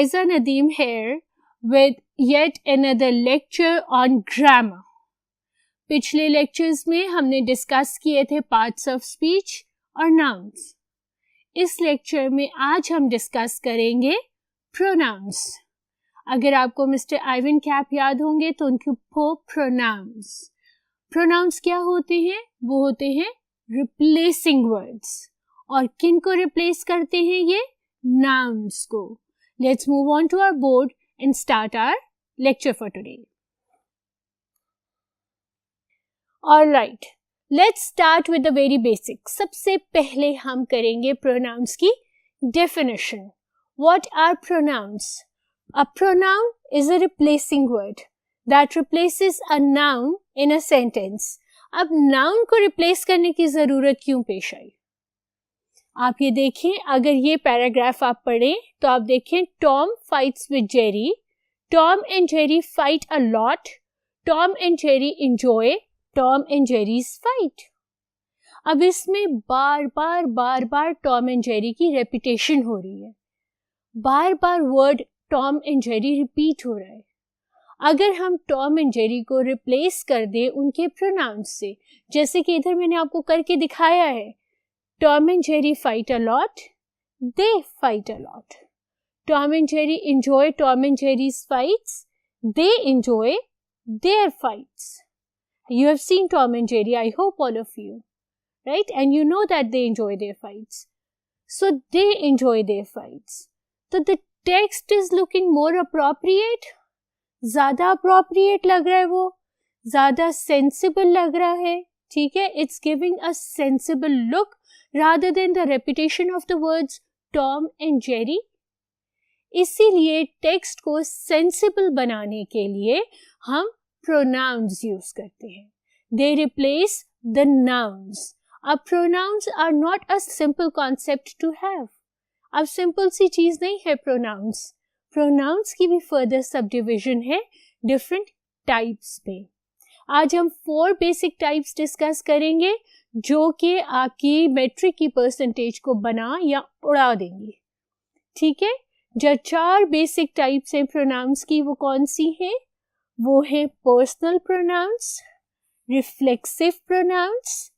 Faiza Nadeem here with yet another lecture on grammar. पिछले lectures में हमने discuss किए थे पार्ट्स ऑफ स्पीच और नाउन्स. इस लेक्चर में आज हम डिस्कस करेंगे प्रोनाउंस. अगर आपको मिस्टर आइवन कैप याद होंगे तो उनके प्रोनाउंस. प्रोनाउंस क्या होते हैं? वो होते हैं रिप्लेसिंग वर्ड्स. और किन को रिप्लेस करते हैं? ये nouns को. Let's move on to our board and start our lecture for today. Alright, let's start with the very basic. सबसे पहले हम करेंगे pronouns की definition. What are pronouns? A pronoun is a replacing word that replaces a noun in a sentence. अब noun को replace करने की जरूरत क्यों पेश आई? आप ये देखें, अगर ये पैराग्राफ आप पढ़ें तो आप देखें Tom fights with Jerry, Tom and Jerry fight a lot, Tom and Jerry enjoy Tom and Jerry's fight. अब इसमें बार बार टॉम एंड जेरी की रेपिटेशन हो रही है, बार बार word Tom and Jerry repeat हो रहा है. अगर हम टॉम एंड जेरी को रिप्लेस कर दें उनके प्रोनाउंस से, जैसे कि इधर मैंने आपको करके दिखाया है, Tom and Jerry fight a lot. They fight a lot. Tom and Jerry enjoy Tom and Jerry's fights. They enjoy their fights. You have seen Tom and Jerry, I hope all of you, right? And you know that they enjoy their fights. So they enjoy their fights. So the text is looking more appropriate. ज़्यादा appropriate लग रहा है वो, ज़्यादा sensible लग रहा है, ठीक है? It's giving a sensible look rather than the repetition of the words Tom and Jerry. इसीलिए टेक्स्ट को सेंसिबल बनाने के लिए हम pronouns यूज करते हैं. They replace the nouns. अब pronouns are not a simple concept to have. अब सिंपल सी चीज नहीं है pronouns. Pronouns की भी फर्दर सबडिविजन है डिफरेंट टाइप्स पे. आज हम 4 बेसिक टाइप्स डिस्कस करेंगे जो कि आपकी मैट्रिक की परसेंटेज को बना या उड़ा देंगी, ठीक है? जो 4 बेसिक टाइप्स हैं प्रोनाउंस की, वो कौन सी हैं? वो है personal pronouns, reflexive pronouns,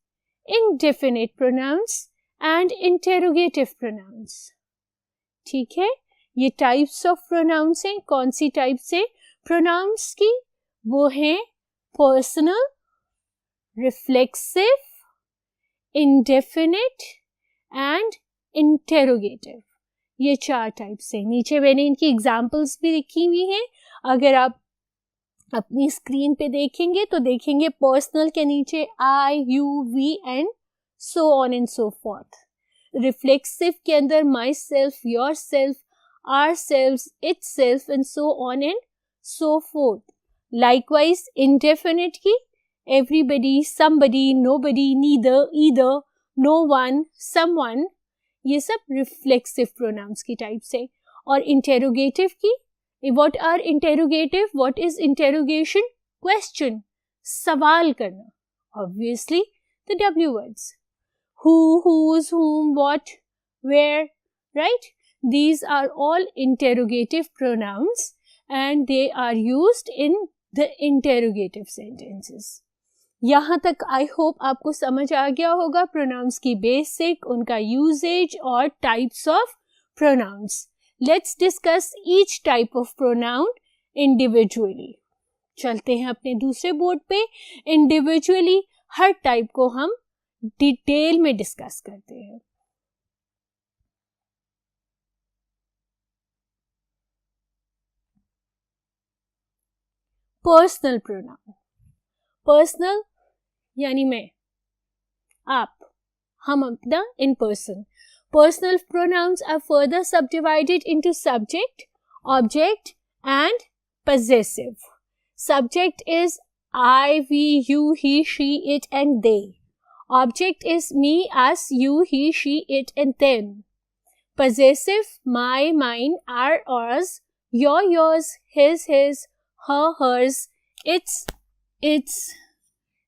indefinite pronouns and interrogative pronounce. ठीक है, ये टाइप्स ऑफ प्रोनाउंस हैं. कौन सी टाइप्स है प्रोनाउंस की? वो है personal, reflexive, indefinite and interrogative. ये 4 टाइप्स हैं. नीचे मैंने इनकी एग्जाम्पल्स भी लिखी हुई हैं. अगर आप अपनी स्क्रीन पे देखेंगे तो देखेंगे पर्सनल के नीचे I, you, we and so on and so forth. Reflexive के अंदर myself, yourself, ourself, itself and so on and so forth. Likewise indefinite की everybody, somebody, nobody, neither, either, no one, someone, ये सब reflexive pronouns की types है. और interrogative की, what are interrogative? What is interrogation? Question, सवाल करना. Obviously, the W words. Who, whose, whom, what, where, right? These are all interrogative pronouns and they are used in the interrogative sentences. यहाँ तक I hope आपको समझ आ गया होगा pronounce की basic, उनका यूजेज और types of pronouns. Let's discuss each type of pronoun individually. चलते हैं अपने दूसरे बोर्ड पे. इंडिविजुअली हर टाइप को हम डिटेल में डिस्कस करते हैं. Personal pronoun. पर्सनल यानी मैं, आप, हम अपना, in person. Personal pronouns are further subdivided into subject, object and possessive. Subject is I, we, you, he, she, it and they. Object is me, us, you, he, she, it and them. Possessive my, mine, our, ours, your, yours, his, her, hers, its,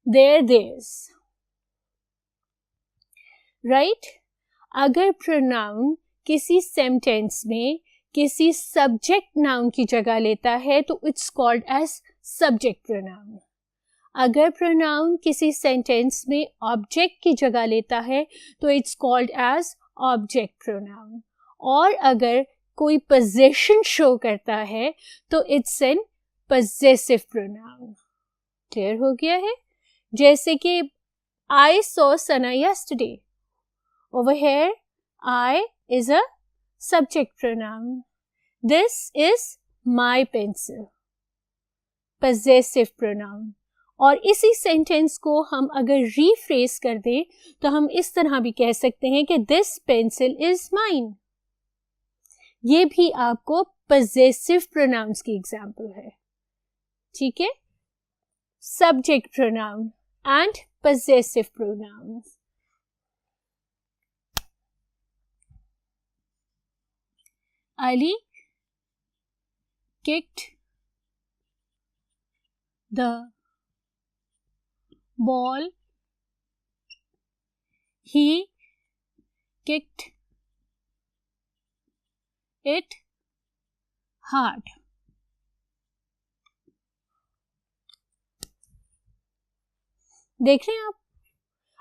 their, theirs. Right? अगर pronoun किसी sentence में किसी subject noun की जगह लेता है तो it's called as subject pronoun. अगर प्रोनाउन किसी सेंटेंस में ऑब्जेक्ट की जगह लेता है तो it's called as object pronoun. और अगर कोई पोजीशन शो करता है तो it's an possessive pronoun। Clear हो गया है? जैसे कि I saw Sana yesterday. Over here, I is a subject pronoun. This is my pencil. Possessive pronoun। और इसी सेंटेंस को हम अगर रीफ्रेज कर दें तो हम इस तरह भी कह सकते हैं कि दिस पेंसिल इज माइन। ये भी आपको possessive pronouns की एग्जाम्पल है। ठीक है? Subject pronoun and possessive pronouns। Ali kicked the ball. He kicked it hard. देख रहे हैं आप?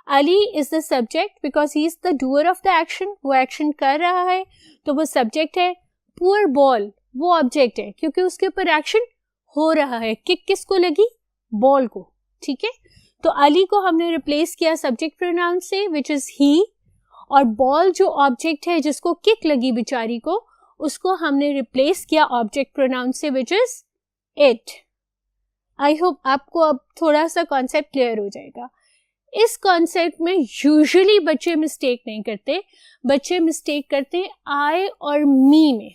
Ali is the subject because he is the doer of the action. वो एक्शन कर रहा है तो वो सब्जेक्ट है। पुअर बॉल वो ऑब्जेक्ट है क्योंकि उसके ऊपर एक्शन हो रहा है। किक किसको लगी? बॉल को। ठीक है? तो अली को हमने रिप्लेस किया सब्जेक्ट प्रोनाउन से विच इज ही, और बॉल जो ऑब्जेक्ट है जिसको किक लगी बेचारी को, उसको हमने रिप्लेस किया ऑब्जेक्ट प्रोनाउन से which is it. I hope आपको अब थोड़ा सा कॉन्सेप्ट क्लियर हो जाएगा। इस कॉन्सेप्ट में यूजुअली बच्चे मिस्टेक नहीं करते। बच्चे मिस्टेक करते हैं आई और मी में।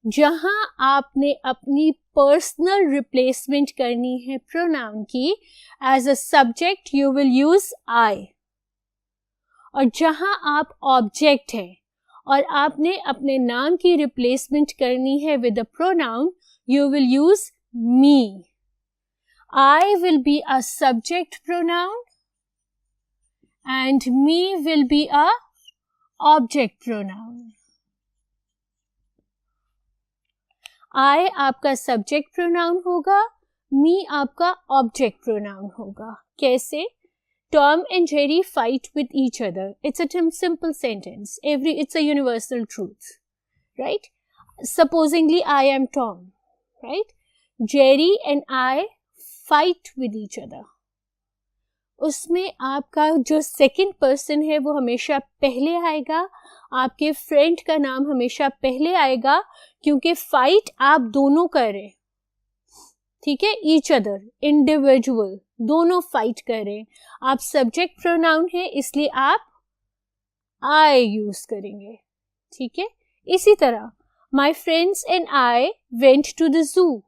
जहां आपने अपनी पर्सनल रिप्लेसमेंट करनी है प्रोनाउन की, as a subject you will use I. और जहां आप ऑब्जेक्ट हैं और आपने अपने नाम की रिप्लेसमेंट करनी है with a pronoun, you will use me. I will be a subject pronoun and me will be a object pronoun. I आपका subject pronoun होगा, me आपका object pronoun होगा। कैसे? Tom and Jerry fight with each other. It's a simple sentence. It's a universal truth, right? Supposingly I am Tom, right? Jerry and I fight with each other. उसमें आपका जो second person है वो हमेशा पहले आएगा, आपके फ्रेंड का नाम हमेशा पहले आएगा क्योंकि फाइट आप दोनों कर रहे हैं। ठीक है? ईच अदर, इंडिविजुअल, दोनों फाइट कर रहे हैं। आप सब्जेक्ट प्रोनाउन है इसलिए आप आई यूज करेंगे। ठीक है? इसी तरह my friends and I went to the zoo.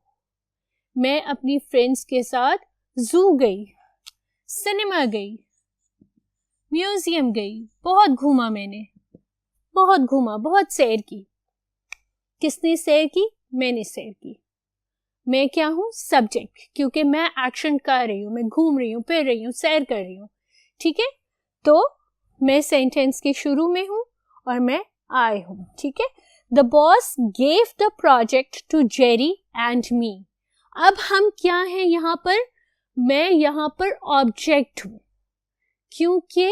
मैं अपनी फ्रेंड्स के साथ जू गई, सिनेमा गई, म्यूजियम गई, बहुत घूमा मैंने, बहुत घूमा, बहुत सैर की। किसने सैर की? मैंने सैर की। मैं क्या हूं? सब्जेक्ट, क्योंकि मैं एक्शन कर रही हूं, मैं घूम रही हूं, फिर रही हूं, सैर कर रही हूं। ठीक है? तो मैं सेंटेंस के शुरू में हूं और मैं आई हूं। ठीक है? The boss gave the project to Jerry and me. अब हम क्या हैं यहां पर? मैं यहां पर ऑब्जेक्ट हूं क्योंकि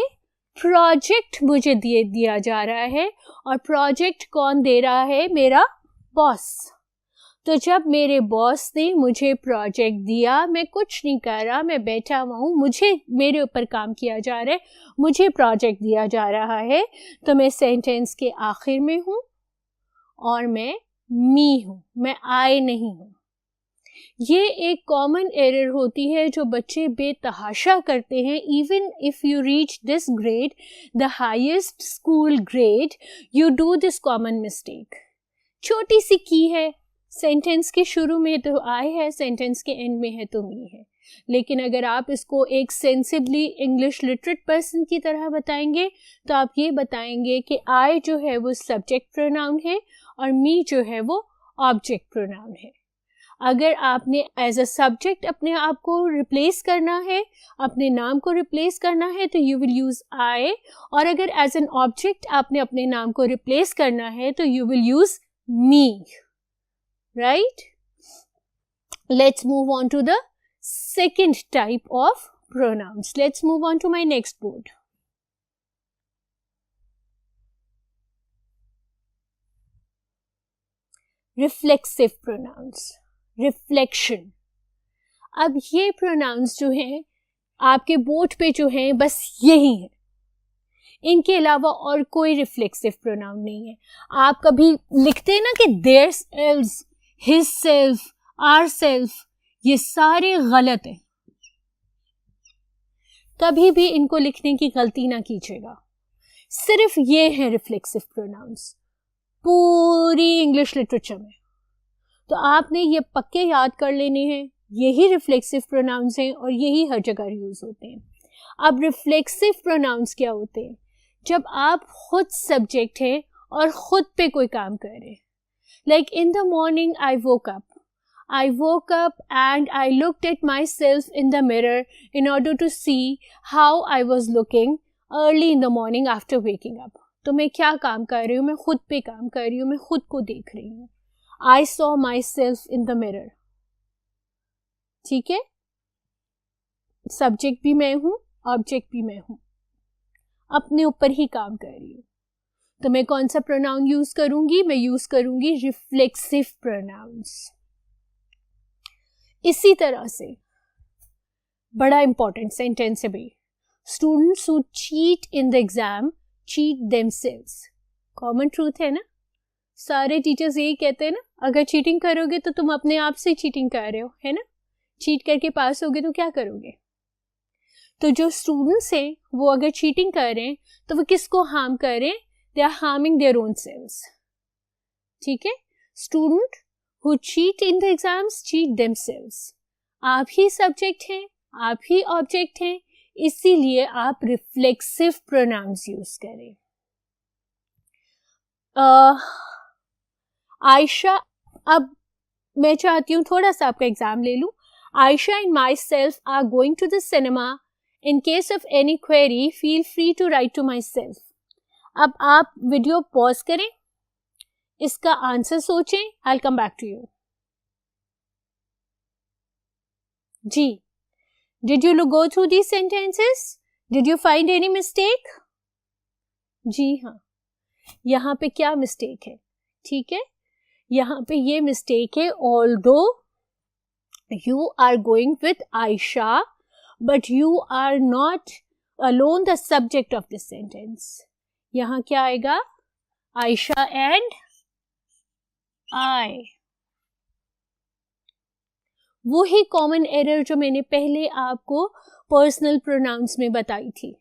प्रोजेक्ट मुझे दिया जा रहा है, और प्रोजेक्ट कौन दे रहा है? मेरा बॉस। तो जब मेरे बॉस ने मुझे प्रोजेक्ट दिया, मैं कुछ नहीं कर रहा, मैं बैठा हुआ हूँ, मेरे ऊपर काम किया जा रहा है, मुझे प्रोजेक्ट दिया जा रहा है, तो मैं सेंटेंस के आखिर में हूँ और मैं मी हूँ, मैं आई नहीं हूँ। ये एक कॉमन एरर होती है जो बच्चे बेतहाशा करते हैं। Even if you reach this grade, the highest school grade, you do this common mistake. छोटी सी की है, सेंटेंस के शुरू में तो आई है, सेंटेंस के एंड में है तो मी है। लेकिन अगर आप इसको एक सेंसिबली इंग्लिश लिटरेट पर्सन की तरह बताएंगे तो आप ये बताएंगे कि आई जो है वो सब्जेक्ट प्रोनाउन है और मी जो है वो ऑब्जेक्ट प्रोनाउन है। अगर आपने एज अ सब्जेक्ट अपने आप को रिप्लेस करना है, अपने नाम को रिप्लेस करना है, तो यू विल यूज आई, और अगर एज एन ऑब्जेक्ट आपने अपने नाम को रिप्लेस करना है तो you will use me, right? Let's move on to the second type of pronouns. Let's move on to my next board. Reflexive pronouns. Reflection. अब ये pronouns जो हैं आपके बोर्ड पे जो हैं बस यही है, इनके अलावा और कोई रिफ्लेक्सिव प्रोनाउन नहीं है. आप कभी लिखते हैं ना कि theirself, himself, ourself, ये सारे गलत हैं. कभी भी इनको लिखने की गलती ना कीजिएगा. सिर्फ ये है रिफ्लेक्सिव प्रोनाउंस पूरी इंग्लिश लिटरेचर में. तो आपने ये पक्के याद कर लेने हैं, यही रिफ्लेक्सिव प्रोनाउंस हैं और यही हर जगह यूज होते हैं. अब रिफ्लेक्सिव प्रोनाउंस क्या होते हैं? जब आप खुद सब्जेक्ट हैं और खुद पे कोई काम कर रहे हैं. Like in the morning I woke up. I woke up and I looked at myself in the mirror in order to see how I was looking early in the morning after waking up. तो मैं क्या काम कर रही हूँ? मैं खुद पे काम कर रही हूँ, मैं खुद को देख रही हूँ. I saw myself in the mirror. ठीक है? सब्जेक्ट भी मैं हूँ, ऑब्जेक्ट भी मैं हूँ, अपने ऊपर ही काम कर रही हूँ. तो मैं कौन सा प्रोनाउन यूज करूंगी? मैं यूज करूंगी रिफ्लेक्सिव प्रोनाउंस. इसी तरह से बड़ा इंपॉर्टेंट सेंटेंस है भाई, students who cheat in the exam cheat themselves. Common truth है ना, सारे टीचर्स यही कहते हैं ना, अगर चीटिंग करोगे तो तुम अपने आप से चीटिंग कर रहे हो, है ना. चीट करके पास होगे तो क्या करोगे? तो जो स्टूडेंट्स हैं वो अगर चीटिंग कर रहे हैं तो वो किसको हार्म कर रहे हैं? They are harming their own selves. ठीक है? Student who cheat in the exams cheat themselves. आप ही सब्जेक्ट हैं, आप ही ऑब्जेक्ट हैं, इसीलिए आप रिफ्लेक्सिव प्रोनाउंस यूज करें. आयशा, अब मैं चाहती हूँ थोड़ा सा आपका एग्जाम ले लूँ. Ayesha and myself are going to the cinema. In case of any query feel free to write to myself. अब आप वीडियो पॉज करें, इसका आंसर सोचें. I'll come back to you. Ji, did you go through these sentences? Did you find any mistake? जी हाँ, यहाँ पे क्या mistake है? ठीक है, यहाँ पे ये मिस्टेक है, although you are going with Aisha, but you are not alone the subject of this sentence. यहाँ क्या आएगा? Aisha and I. वो ही कॉमन एरर जो मैंने पहले आपको पर्सनल प्रोनाउंस में बताई थी,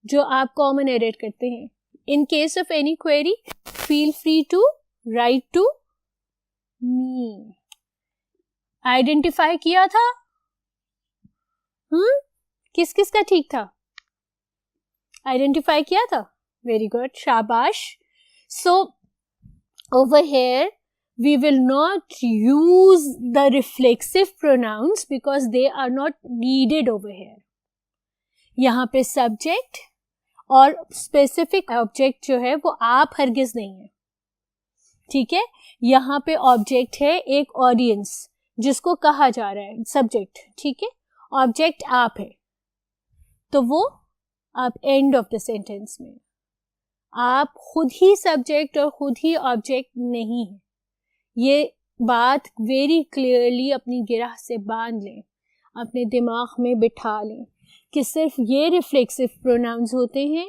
जो आप कॉमन एरर करते हैं. In case of any query feel free to write to me. Identify किया था? किस किस का ठीक था? आइडेंटिफाई किया था? वेरी गुड, शाबाश. सो over here we will not use the reflexive pronouns because they are not needed over here. यहाँ पे subject और specific object जो है वो आप हरगिज नहीं है. ठीक है, यहाँ पे object है एक audience जिसको कहा जा रहा है subject. ठीक है, object आप है, तो वो आप end of the sentence में. आप खुद ही सब्जेक्ट और खुद ही ऑब्जेक्ट नहीं है. ये बात वेरी क्लियरली अपनी गिरह से बांध लें, अपने दिमाग में बिठा लें कि सिर्फ ये रिफ्लेक्सिव प्रोनाउंस होते हैं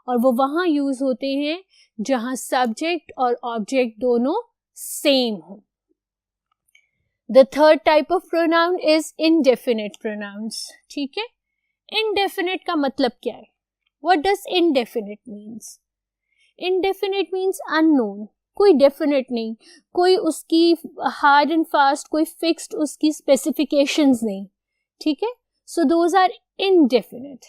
और वो वहाँ यूज होते हैं जहाँ सब्जेक्ट और ऑब्जेक्ट दोनों सेम हो. The third type of pronoun is indefinite pronouns. ठीक है, इनडेफिनिट का मतलब क्या है? What does indefinite means? Indefinite means unknown. कोई डेफिनेट नहीं, कोई उसकी हार्ड एंड फास्ट, कोई फिक्स्ड उसकी स्पेसिफिकेशंस नहीं. ठीक है, सो दोज आर इनडेफिनिट.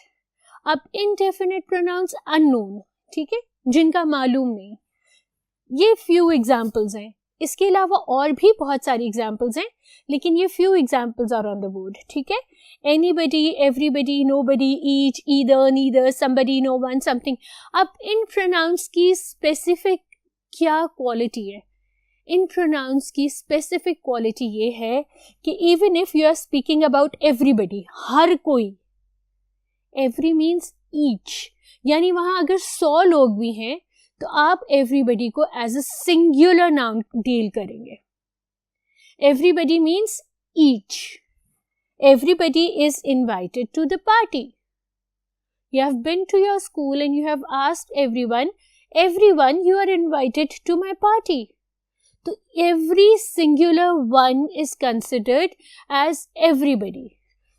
अब इनडेफिनिट प्रोनाउंस अननोन, ठीक है, जिनका मालूम नहीं. ये फ्यू एग्जाम्पल्स हैं. इसके अलावा और भी बहुत सारी एग्जाम्पल्स हैं, लेकिन ये few examples are on the board, ठीक है. Anybody, everybody, nobody, each, either, neither, somebody, no one, something. अब इन प्रोनाउंस की स्पेसिफिक क्या क्वालिटी है? इन प्रोनाउंस की स्पेसिफिक क्वालिटी ये है कि even if you are speaking about everybody, हर कोई, एवरी मीन्स ईच, यानी वहां अगर 100 लोग भी हैं तो आप एवरीबडी को as a singular noun deal करेंगे. Everybody means each. Everybody is invited to the party. You have been to your school and you have asked everyone, you are invited to my party. So every singular one is considered as everybody.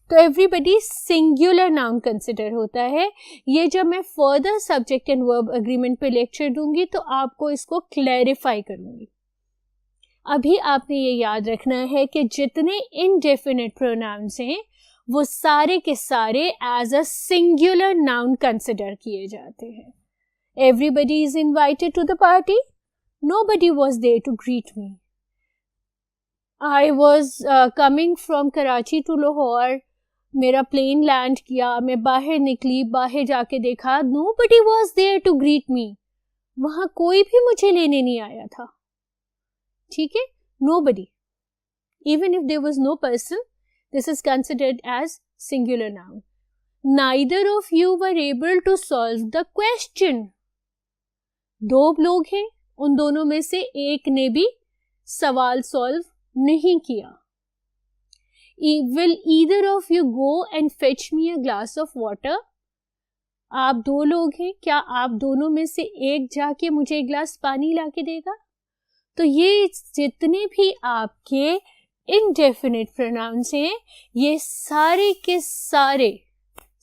तो everybody singular noun consider होता है. ये जब मैं further subject and verb agreement पे lecture दूंगी तो आपको इसको clarify करूंगी. अभी आपने ये याद रखना है कि जितने indefinite pronouns हैं वो सारे के सारे as a singular noun consider किए जाते हैं. Everybody is invited to the party. Nobody was there to greet me. I was coming from Karachi to Lahore. मेरा प्लेन लैंड किया, मैं बाहर निकली, बाहर जाके देखा, nobody was there to greet me. वहां कोई भी मुझे लेने नहीं आया था. ठीक है, nobody. Even if there was no person, this is considered as singular noun. Neither of you were able to solve the question. दो लोग हैं, उन दोनों में से एक ने भी सवाल सॉल्व नहीं किया. Will either of you go and fetch me a glass of water? आप दो लोग हैं, क्या आप दोनों में से एक जाके मुझे एक ग्लास पानी लाके देगा? तो ये जितने भी आपके indefinite pronouns हैं, ये सारे के सारे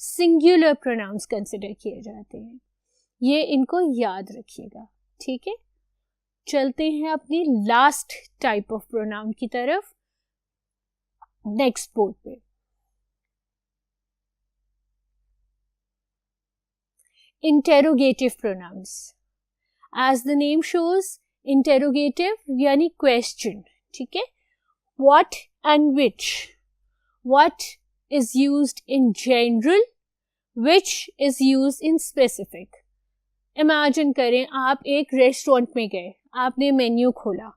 singular pronouns consider किए जाते हैं. ये इनको याद रखिएगा. ठीक है, चलते हैं अपनी लास्ट टाइप ऑफ प्रोनाउन की तरफ नेक्स्ट बोर्ड पे. Interrogative pronouns. As the name shows, interrogative यानी question. ठीक है, what and which. What is used in general, which is used in specific. Imagine करें आप एक रेस्टोरेंट में गए, आपने मेन्यू खोला,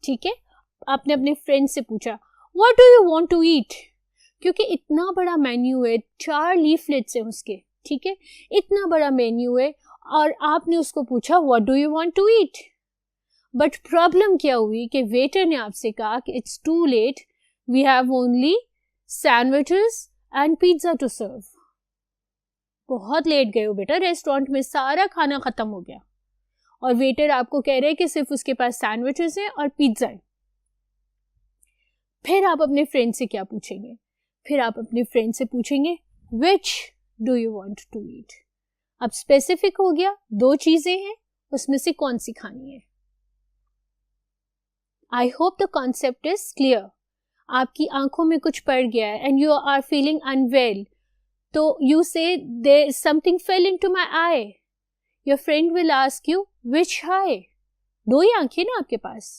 ठीक है, आपने अपने फ्रेंड से पूछा what do you want to eat, क्योंकि इतना बड़ा मेन्यू है, 4 लीफलेट्स हैं उसके, ठीक है, इतना बड़ा मेन्यू है और आपने उसको पूछा what do you want to eat. But problem क्या हुई कि वेटर ने आपसे कहा कि it's too late, we have only sandwiches and pizza to serve. बहुत लेट गए हो बेटा, रेस्टोरेंट में सारा खाना खत्म हो गया और वेटर आपको कह रहे हैं कि सिर्फ उसके पास सैंडविचेस हैं और पिज्जा है. फिर आप अपने फ्रेंड से क्या पूछेंगे? फिर आप अपने फ्रेंड से पूछेंगे which do you want to eat. अब स्पेसिफिक हो गया, 2 चीजें हैं, उसमें से कौन सी खानी है. I hope the concept is clear. आपकी आंखों में कुछ पड़ गया है and you are feeling unwell. तो you say there something fell into my eye. Your friend will ask you which eye. 2 ही आंखें ना आपके पास.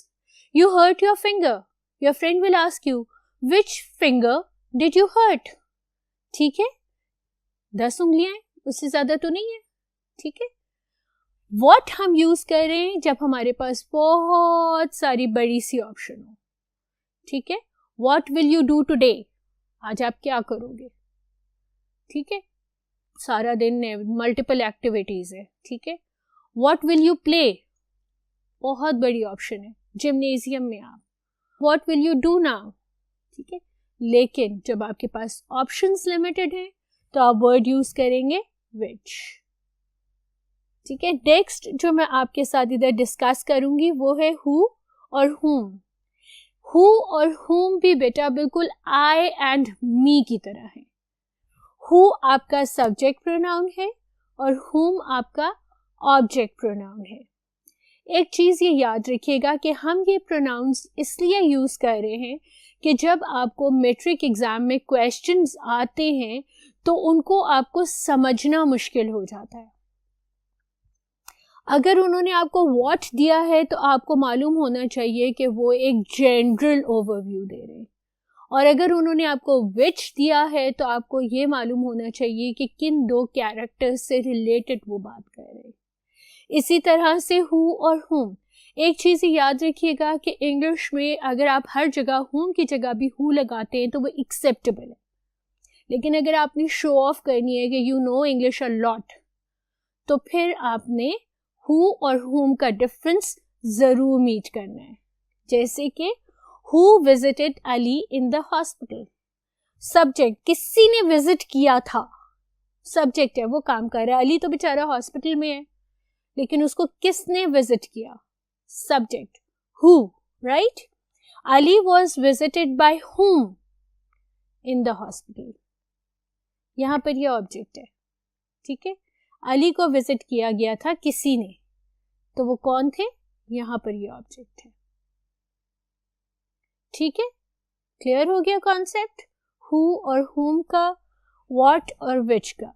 You hurt your finger. Your friend will ask you which finger did you hurt. ठीक है, 10 उंगलियां, उससे ज्यादा तो नहीं है. ठीक है, वॉट हम यूज कर रहे हैं जब हमारे पास बहुत सारी बड़ी सी ऑप्शन हो. ठीक है, what will you do today, आज आप क्या करोगे. ठीक है, सारा दिन मल्टीपल एक्टिविटीज है. ठीक है, वॉट विल यू प्ले, बहुत बड़ी ऑप्शन है, जिम्नेजियम में आप. What will you do now. ठीक है, लेकिन जब आपके पास ऑप्शंस लिमिटेड हैं तो आप वर्ड यूज करेंगे विच. ठीक है, नेक्स्ट जो मैं आपके साथ इधर डिस्कस करूंगी वो है हु और whom. हु और whom भी बेटा बिल्कुल आई एंड मी की तरह है. हु आपका सब्जेक्ट प्रोनाउन है और whom आपका ऑब्जेक्ट प्रोनाउन है. एक चीज ये याद रखिएगा कि हम ये प्रोनाउंस इसलिए यूज कर रहे हैं कि जब आपको मैट्रिक एग्जाम में क्वेश्चंस आते हैं तो उनको आपको समझना मुश्किल हो जाता है. अगर उन्होंने आपको what दिया है तो आपको मालूम होना चाहिए कि वो एक जनरल ओवरव्यू दे रहे हैं, और अगर उन्होंने आपको which दिया है तो आपको ये मालूम होना चाहिए कि किन दो कैरेक्टर्स से रिलेटेड वो बात कर रहे हैं। इसी तरह से who और whom, एक चीज़ याद रखिएगा कि इंग्लिश में अगर आप हर जगह whom की जगह भी who लगाते हैं तो वो एक्सेप्टेबल है, लेकिन अगर आपने शो ऑफ करनी है कि you know English a lot, तो फिर आपने who और whom का डिफरेंस ज़रूर मीट करना है। जैसे कि who visited Ali in the hospital, subject किसी ने विजिट किया था, सब्जेक्ट है वो काम कर रहा है, अली तो बेचारा हॉस्पिटल में है, लेकिन उसको किसने विजिट किया, subject who, right. Ali was visited by whom in the hospital, यहाँ पर ये ऑब्जेक्ट है, ठीक है। अली को विजिट किया गया था किसी ने, तो वो कौन थे, यहाँ पर ये ऑब्जेक्ट है, ठीक है। क्लियर हो गया कॉन्सेप्ट who और whom का, what और which का।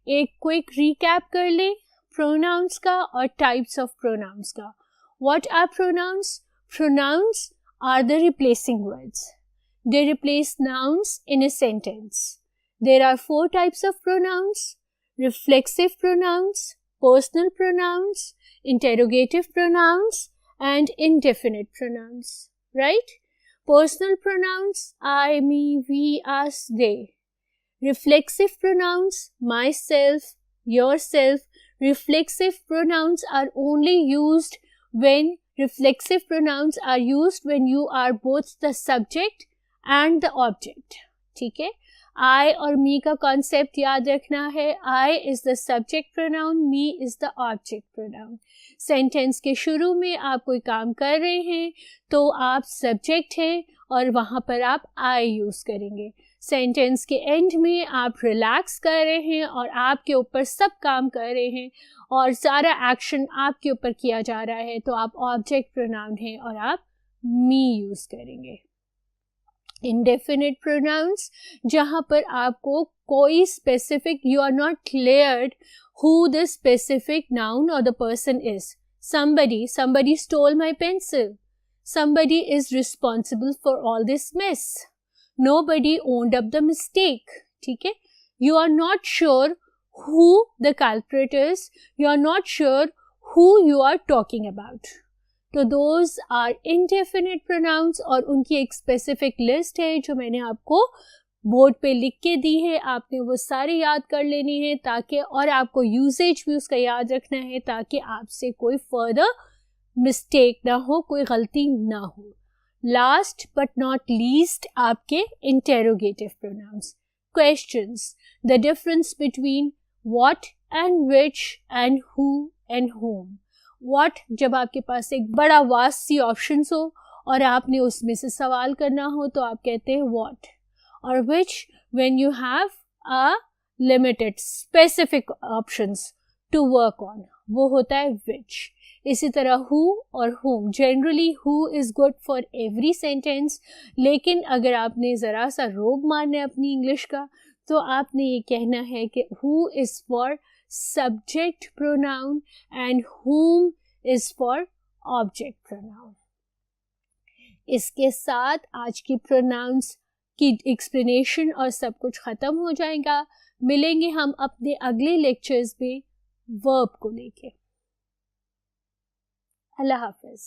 एक क्विक रिकैप कर ले प्रोनाउंस का और टाइप्स ऑफ प्रोनाउंस का। What are pronouns? Pronouns are the replacing words. They replace nouns in a sentence. There are 4 types of pronouns: reflexive pronouns, personal pronouns, interrogative pronouns, and indefinite pronouns. Right? Personal pronouns: I, me, we, us, they. Reflexive pronouns: myself, yourself. Reflexive pronouns are only used when you are both the subject and the object. ठीक है। I और me का concept याद रखना है। I is the subject pronoun, me is the object pronoun. Sentence के शुरू में आप कोई काम कर रहे हैं तो आप सब्जेक्ट हैं और वहाँ पर आप I यूज़ करेंगे। सेंटेंस के एंड में आप रिलैक्स कर रहे हैं और आपके ऊपर सब काम कर रहे हैं और सारा एक्शन आपके ऊपर किया जा रहा है, तो आप ऑब्जेक्ट प्रोनाउन हैं और आप मी यूज़ करेंगे। इंडेफिनिट प्रोनाउंस, जहाँ पर आपको कोई specific, you are not cleared who the specific noun or the person is. Somebody stole my pencil. Somebody is responsible for all this mess. Nobody owned up the mistake. ठीक है? You are not sure who the culprit is. You are not sure who you are talking about. तो those are indefinite pronouns और उनकी एक specific list है जो मैंने आपको बोर्ड पे लिख के दी है। आपने वो सारे याद कर लेनी है ताकि, और आपको यूसेज भी उसका याद रखना है ताकि आपसे कोई फर्दर मिस्टेक ना हो, कोई गलती ना हो। लास्ट बट नॉट लीस्ट आपके interrogative pronounce. Questions, the difference between what and which and who and home. What जब आपके पास एक बड़ा वास्ट सी ऑप्शंस हो और आपने उसमें से सवाल करना हो तो आप कहते हैं व्हाट, और which when you have a limited specific options to work on, वो होता है which। इसी तरह who और whom, generally who is good for every sentence, लेकिन अगर आपने ज़रा सा रोब मारना है अपनी इंग्लिश का तो आपने ये कहना है कि who is for subject pronoun and whom is for object pronoun। इसके साथ आज की प्रोनाउंस की एक्सप्लेनेशन और सब कुछ ख़त्म हो जाएगा। मिलेंगे हम अपने अगले लेक्चर्स में वर्ब को लेके। अल्लाह हाफ़िज़।